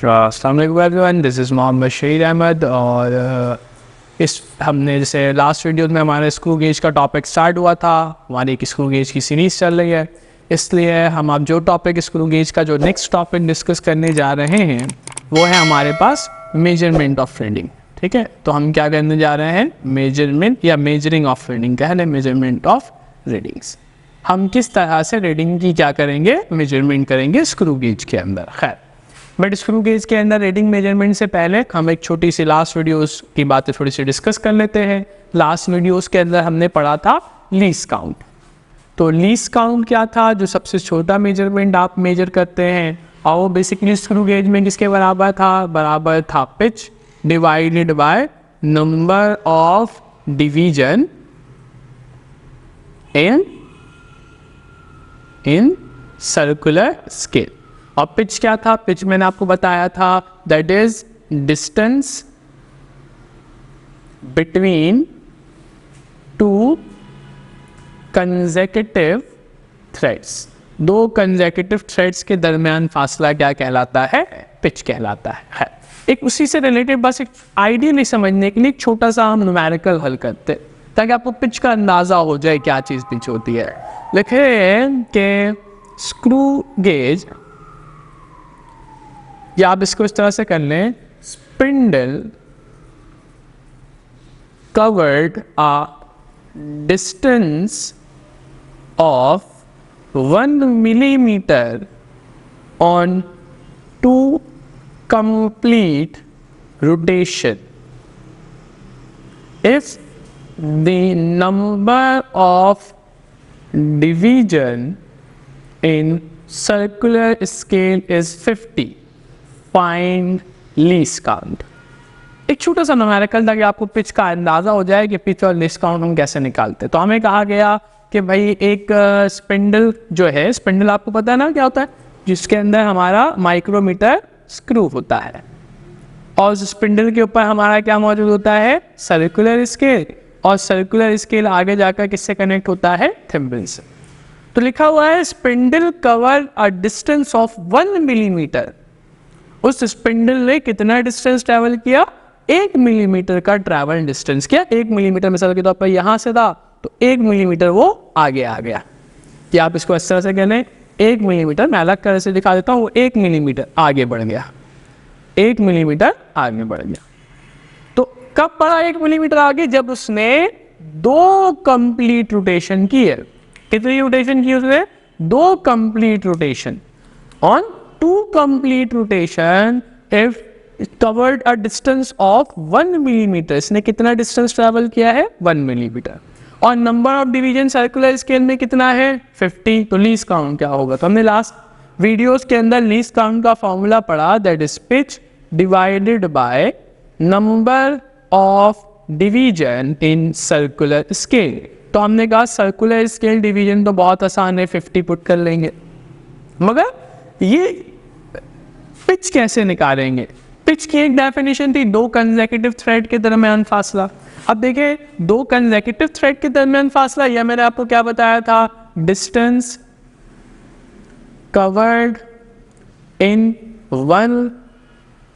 अस्सलाम वालेकुम everyone, this is Mohammad शहीद अहमद। और हमने जैसे लास्ट वीडियो में हमारे स्क्रू गेज का टॉपिक स्टार्ट हुआ था, हमारी एक स्क्रू गेज की सीरीज़ चल रही है, इसलिए हम अब जो टॉपिक स्क्रू गेज का जो नेक्स्ट टॉपिक डिस्कस करने जा रहे हैं वो है हमारे पास मेजरमेंट ऑफ रीडिंग। ठीक है, तो हम क्या करने जा रहे हैं, मेजरमेंट या मेजरिंग ऑफ रीडिंग कह लें, मेजरमेंट ऑफ रीडिंग्स। हम किस तरह से रीडिंग की क्या करेंगे, मेजरमेंट करेंगे स्क्रू गेज के अंदर। खैर, बट स्क्रू गेज के अंदर रीडिंग मेजरमेंट से पहले हम एक छोटी सी लास्ट वीडियोस की बातें थोड़ी सी डिस्कस कर लेते हैं। लास्ट वीडियोस के अंदर हमने पढ़ा था लीस्ट काउंट। तो लीस्ट काउंट क्या था, जो सबसे छोटा मेजरमेंट आप मेजर करते हैं, और वो बेसिकली स्क्रू गेज में किसके बराबर था, बराबर था pitch divided by number of division in circular scale. और पिच क्या था, पिच मैंने आपको बताया था that is distance between two consecutive threads. दो कंसेक्यूटिव थ्रेड्स के दरमियान फासला क्या कहलाता है, पिच कहलाता है। एक उसी से रिलेटेड बस एक आइडियली समझने के लिए एक छोटा सा हम न्यूमेरिकल हल करते ताकि आपको पिच का अंदाजा हो जाए क्या चीज पिच होती है। लिखे कि स्क्रू गेज, या आप इसको इस तरह से कर लें, spindle covered a distance of 1 millimeter on 2 complete rotation if the number of division in circular scale is 50. Find least count. एक छोटा सा न्यूमेरिकल ताकि आपको पिच का अंदाजा हो जाए कि पिच और लीस्ट काउंट हम कैसे निकालते हैं। तो हमें कहा गया कि भाई एक स्पिंडल जो है, स्पिंडल आपको पता है ना क्या होता है, जिसके अंदर हमारा माइक्रोमीटर स्क्रू होता है, और उस स्पिंडल के ऊपर हमारा क्या मौजूद होता है, सर्कुलर स्केल, और सर्कुलर स्केल आगे जाकर किससे कनेक्ट होता है, थिम्बल से। तो लिखा हुआ है spindle cover a distance of 1 millimeter। उस स्पिंडल ने कितना डिस्टेंस ट्रैवल किया, 1 मिलीमीटर का ट्रैवल डिस्टेंस किया। 1 मिलीमीटर मिसाल के तौर पर यहां से था तो 1 मिलीमीटर वो आगे आ गया। कि आप इसको इस तरह से कह लें, 1 मिलीमीटर, मैं अलग तरह से दिखा देता हूं, वो 1 मिलीमीटर आगे बढ़ गया, 1 मिलीमीटर आगे बढ़ गया। तो कब बढ़ा 1 मिलीमीटर आगे, जब उसने 2 कंप्लीट रोटेशन की है। कितनी रोटेशन की उसने, 2 complete rotation. On 2 complete rotation if it covered a distance of 1 millimeter। इसने कितना डिस्टेंस ट्रैवल किया है, 1 मिलीमीटर। और number of division circular scale में कितना है, 50। तो लीस्ट काउंट क्या होगा, तो हमने लास्ट वीडियोस के अंदर लीस्ट काउंट का फॉर्मूला पढ़ा, that is pitch divided by number of division in circular scale. तो हमने कहा सर्कुलर स्केल डिवीजन तो बहुत आसान है, 50 पुट कर लेंगे, मगर ये पिच कैसे निकालेंगे। पिच की एक डेफिनेशन थी 2 कंसेक्यूटिव थ्रेड के दरमियान फासला। अब देखिए 2 कंसेक्यूटिव थ्रेड के दरमियान फासला, यह मैंने आपको क्या बताया था, distance covered in 1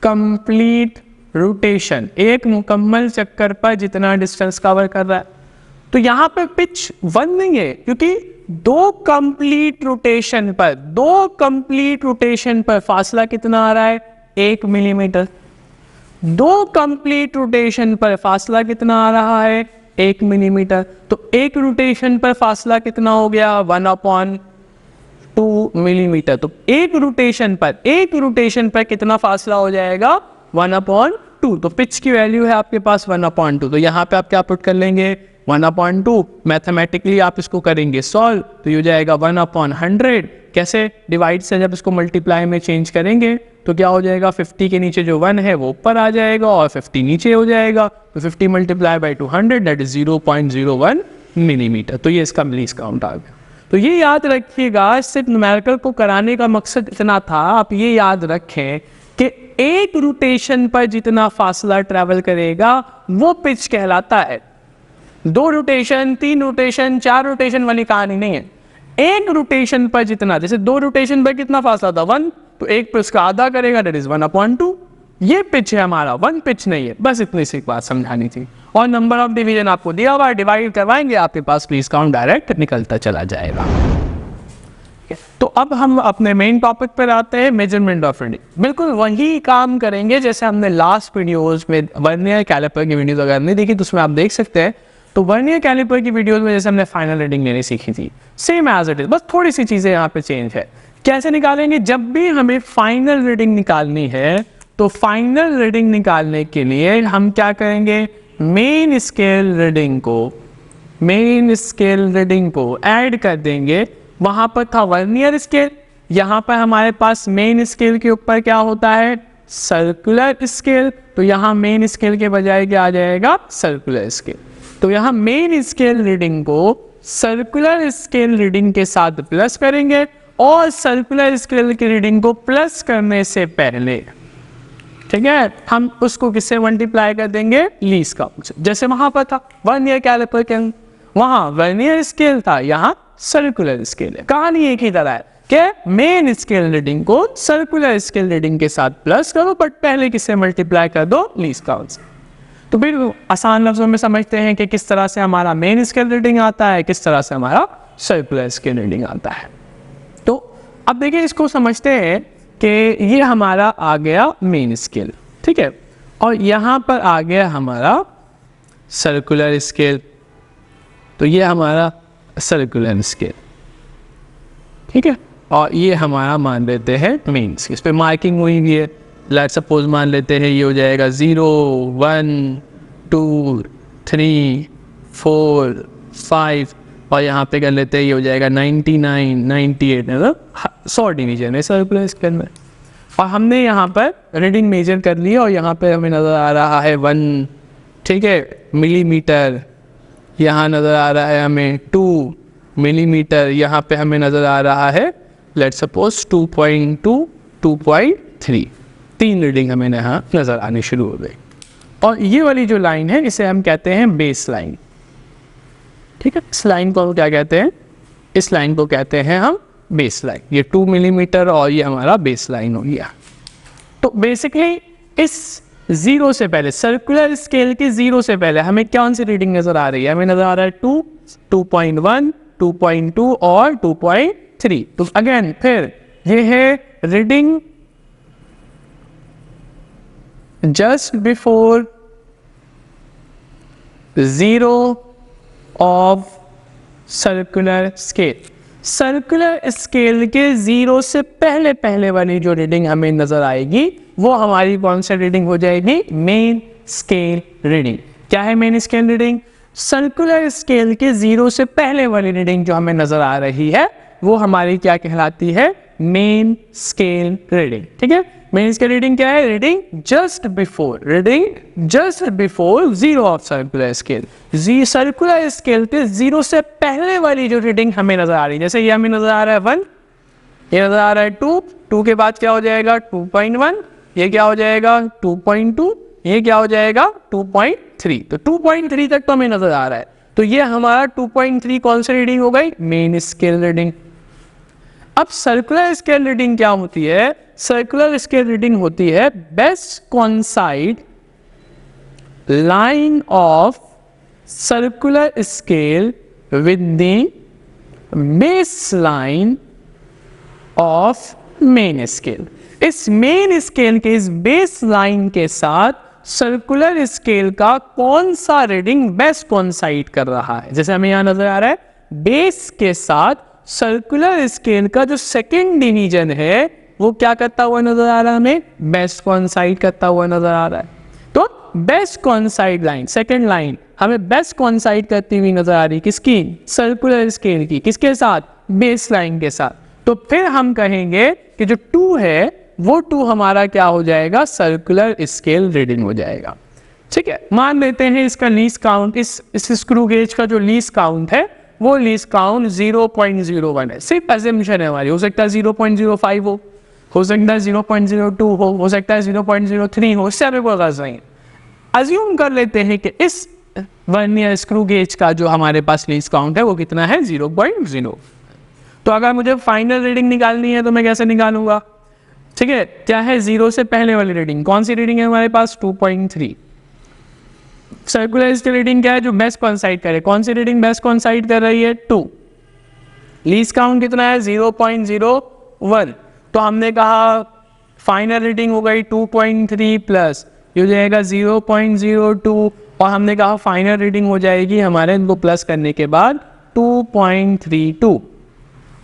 complete rotation. एक मुकम्मल चक्कर पर जितना डिस्टेंस कवर कर रहा है। तो यहां पे पिच 1 नहीं है, क्योंकि 2 कंप्लीट रोटेशन पर, 2 कंप्लीट रोटेशन पर फासला कितना आ रहा है, 1 मिलीमीटर। 2 कंप्लीट रोटेशन पर फासला कितना आ रहा है, 1 मिलीमीटर। तो एक रोटेशन पर फासला कितना हो गया, 1/2 मिलीमीटर। तो एक रोटेशन पर कितना फासला हो जाएगा, 1/2। तो पिच की वैल्यू है आपके पास 1/2। तो यहाँ पे आप क्या पुट कर लेंगे, 1/2। मैथमेटिकली आप इसको करेंगे सॉल्व, तो ये हो जाएगा 1/100। कैसे, डिवाइड से जब इसको मल्टीप्लाई में चेंज करेंगे तो क्या हो जाएगा, 50 के नीचे जो 1 है वो ऊपर आ जाएगा और 50 नीचे हो जाएगा। तो 50 multiply by 200 that is 0.01 millimetre. तो ये इसका लीस्ट काउंट आ गया। तो ये याद रखिएगा, सिर्फ न्यूमेरिकल को कराने का मकसद इतना था, आप ये याद रखें कि एक रोटेशन पर जितना फासला ट्रैवल करेगा वो पिच कहलाता है। 2 रोटेशन, 3 रोटेशन, 4 रोटेशन वाली कहानी नहीं है। एक रोटेशन पर जितना, जैसे 2 रोटेशन पर कितना फासला था 1, तो 1 पे उसका आधा करेगा, दैट इज 1/2। ये पिच है हमारा, 1 पिच नहीं है। बस इतनी सी बात समझानी थी। और नंबर ऑफ डिवीजन आपको दिया हुआ है, डिवाइड करवाएंगे, आपके पास लीस्ट काउंट डायरेक्ट निकलता चला जाएगा। तो अब हम अपने मेन टॉपिक पर आते हैं, मेजरमेंट ऑफ रीडिंग। बिल्कुल वही काम करेंगे जैसे हमने लास्ट वीडियोस में वर्नियर कैलिपर की वीडियोस अगर नहीं देखी तो उसमें आप देख सकते हैं। तो वर्नियर कैलिपर की वीडियोस में जैसे हमने फाइनल रीडिंग लेनी सीखी थी, सेम एज इट इज, बस थोड़ी सी चीजें यहाँ पे चेंज है। कैसे निकालेंगे? जब भी हमें फाइनल रीडिंग निकालनी है तो फाइनल रीडिंग निकालने के लिए हम क्या करेंगे, मेन स्केल रीडिंग को ऐड कर देंगे। वहां पर था वर्नियर स्केल, यहाँ पर हमारे पास मेन स्केल के ऊपर क्या होता है, सर्कुलर स्केल। तो यहाँ मेन स्केल के बजाय क्या आ जाएगा, सर्कुलर स्केल। तो यहाँ मेन स्केल रीडिंग को सर्कुलर स्केल रीडिंग के साथ प्लस करेंगे, और सर्कुलर स्केल की रीडिंग को प्लस करने से पहले, ठीक है, हम उसको किससे मल्टीप्लाई कर देंगे, लीस्ट काउंट से। जैसे वहां पर था वर्नियर कैलिपर के, वहां वर्नियर स्केल था, यहाँ सर्कुलर स्केल है। कहानी एक ही तरह है कि मेन स्केल रीडिंग को सर्कुलर स्केल रीडिंग के साथ प्लस करो, बट पहले किससे मल्टीप्लाई कर दो, लीस्ट काउंट से। तो फिर आसान लफ्जों में समझते हैं कि किस तरह से हमारा मेन स्केल रीडिंग आता है, किस तरह से हमारा सर्कुलर स्केल रीडिंग आता है। तो अब देखिए, इसको समझते हैं कि ये हमारा आ गया मेन स्केल, ठीक है, और यहाँ पर आ गया हमारा सर्कुलर स्केल। तो ये हमारा सर्कुलर स्केल, ठीक है, और ये हमारा मान लेते हैं मेन स्केल। इस पर मार्किंग हुई हुई है। लेट्स सपोज मान लेते हैं ये हो जाएगा 0, 1, 2, 3, 4, 5, और यहाँ पे कर लेते हैं ये हो जाएगा 99, 98, मतलब 100 डिवीजन है सर्कुलर स्केल में। और हमने यहाँ पर रीडिंग मेजर कर ली और यहाँ पे हमें नज़र आ रहा है 1, ठीक है, मिलीमीटर। यहाँ नज़र आ रहा है हमें 2 मिलीमीटर। यहाँ पे हमें नज़र आ रहा है लेट्स सपोज 2.2, 2.3। 3 रीडिंग हमें यहाँ नज़र आनी शुरू हो गई। और ये वाली जो लाइन है इसे हम कहते हैं बेस लाइन, ठीक है। इस लाइन को हम क्या कहते हैं, इस लाइन को कहते हैं हम बेस लाइन। ये 2 मिलीमीटर और ये हमारा बेस लाइन हो गया। तो बेसिकली इस 0 से पहले, सर्कुलर स्केल के 0 से पहले हमें कौन सी रीडिंग नज़र आ रही है, हमें नज़र आ रहा है 2, 2.1, 2.2 और 2.3। तो अगेन फिर ये है reading just before 0 of circular scale. Circular scale के 0 से पहले पहले वाली जो रीडिंग हमें नजर आएगी वो हमारी कौन सी रीडिंग हो जाएगी, मेन स्केल रीडिंग। क्या है main scale reading? Circular scale के 0 से पहले वाली रीडिंग जो हमें नजर आ रही है वो हमारी क्या कहलाती है, मेन स्केल रीडिंग, ठीक है। मेन स्केल रीडिंग क्या है, reading just before 0 of circular scale. Circular scale के 0 से पहले वाली जो रीडिंग हमें नजर आ रही है, जैसे ये हमें नजर आ रहा है 1, ये नजर आ रहा है 2, 2 के बाद क्या हो जाएगा 2.1, ये क्या हो जाएगा 2.2, ये क्या हो जाएगा 2.3। तो 2.3 तक तो हमें नजर आ रहा है। तो ये हमारा 2.3 कौन सी रीडिंग हो गई, मेन स्केल रीडिंग। अब सर्कुलर स्केल रीडिंग क्या होती है, सर्कुलर स्केल रीडिंग होती है best कॉन्साइड line of circular scale with the base line of main scale. इस मेन स्केल के इस बेस लाइन के साथ सर्कुलर स्केल का कौन सा रीडिंग बेस्ट कॉन्साइड कर रहा है। जैसे हमें यहां नजर आ रहा है बेस के साथ सर्कुलर स्केल का जो सेकंड डिवीजन है वो क्या करता हुआ नजर आ रहा है, हमें बेस्ट कॉन्साइड करता हुआ नजर आ रहा है। तो बेस्ट कॉन्साइड लाइन, सेकंड लाइन हमें बेस्ट कॉन्साइड करती हुई नजर आ रही, किसकी, सर्कुलर स्केल की, किसके साथ, बेस लाइन के साथ। तो फिर हम कहेंगे कि जो 2 है वो 2 हमारा क्या हो जाएगा, सर्कुलर स्केल रीडिंग हो जाएगा, ठीक है। मान लेते हैं इसका लीस्ट काउंट, इस स्क्रू गेज का जो लीस्ट काउंट है वो लीस्ट काउंट 0.01 है। सिर्फ अजम्पशन है हमारी, हो सकता है 0.05 हो सकता है 0.02 हो सकता है 0.03 हो, इससे हमें कोई गर्ज नहीं। अज्यूम कर लेते हैं कि इस वर्नियर स्क्रू गेज का जो हमारे पास लीस्ट काउंट है वो कितना है, 0.0। तो अगर मुझे फाइनल रीडिंग निकालनी है तो मैं कैसे निकालूंगा, ठीक है, क्या है 0 से पहले वाली रीडिंग, कौन सी रीडिंग है हमारे पास 2.3। सर्कुलर स्केल रीडिंग क्या है, जो बेस्ट कोइंसाइड करे, कौन सी रीडिंग बेस्ट कोइंसाइड कर रही है 2। लीस्ट काउंट कितना है 0.01, तो हमने कहा फाइनल रीडिंग हो गई 2.3 प्लस ये हो जाएगा 0.02, और हमने कहा फाइनल रीडिंग हो जाएगी हमारे इनको प्लस करने के बाद 2.32,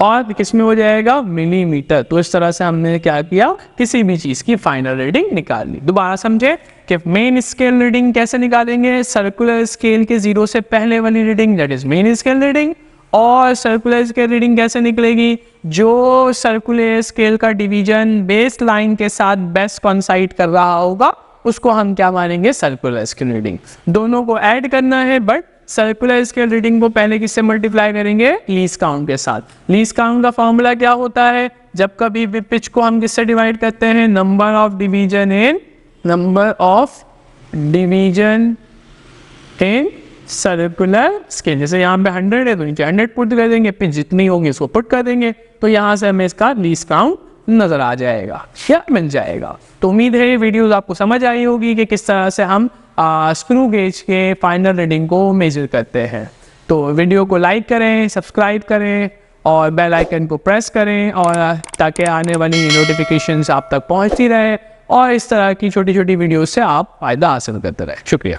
और किस में हो जाएगा मिलीमीटर। तो इस तरह से हमने क्या किया, किसी भी चीज़ की फाइनल रीडिंग निकाल ली। दोबारा समझे कि मेन स्केल रीडिंग कैसे निकालेंगे, सर्कुलर स्केल के 0 से पहले वाली reading that is main scale reading, और सर्कुलर स्केल रीडिंग कैसे निकलेगी, जो सर्कुलर स्केल का डिवीजन बेस लाइन के साथ बेस्ट कोइंसाइड कर रहा होगा उसको हम क्या मानेंगे सर्कुलर स्केल रीडिंग। दोनों को ऐड करना है, बट सर्कुलर स्केल रीडिंग को पहले किससे मल्टीप्लाई करेंगे, लीस्ट काउंट के साथ। लीस्ट काउंट का फॉर्मूला क्या होता है, जब कभी भी पिच को हम किससे डिवाइड करते हैं, number of division in circular scale. जैसे यहाँ पे 100 है तो नीचे 100 पुट कर देंगे, पिच जितनी होगी उसको पुट कर देंगे, तो यहाँ से हमें इसका लीस्ट काउंट नजर आ जाएगा या मिल जाएगा। तो उम्मीद है ये वीडियोस आपको समझ आई होगी कि किस तरह से हम स्क्रू गेज के फाइनल रीडिंग को मेजर करते हैं। तो वीडियो को लाइक करें, सब्सक्राइब करें और बेल आइकन को प्रेस करें, और ताकि आने वाली नोटिफिकेशंस आप तक पहुंचती रहे और इस तरह की छोटी छोटी वीडियो से आप फ़ायदा हासिल करते रहें। शुक्रिया।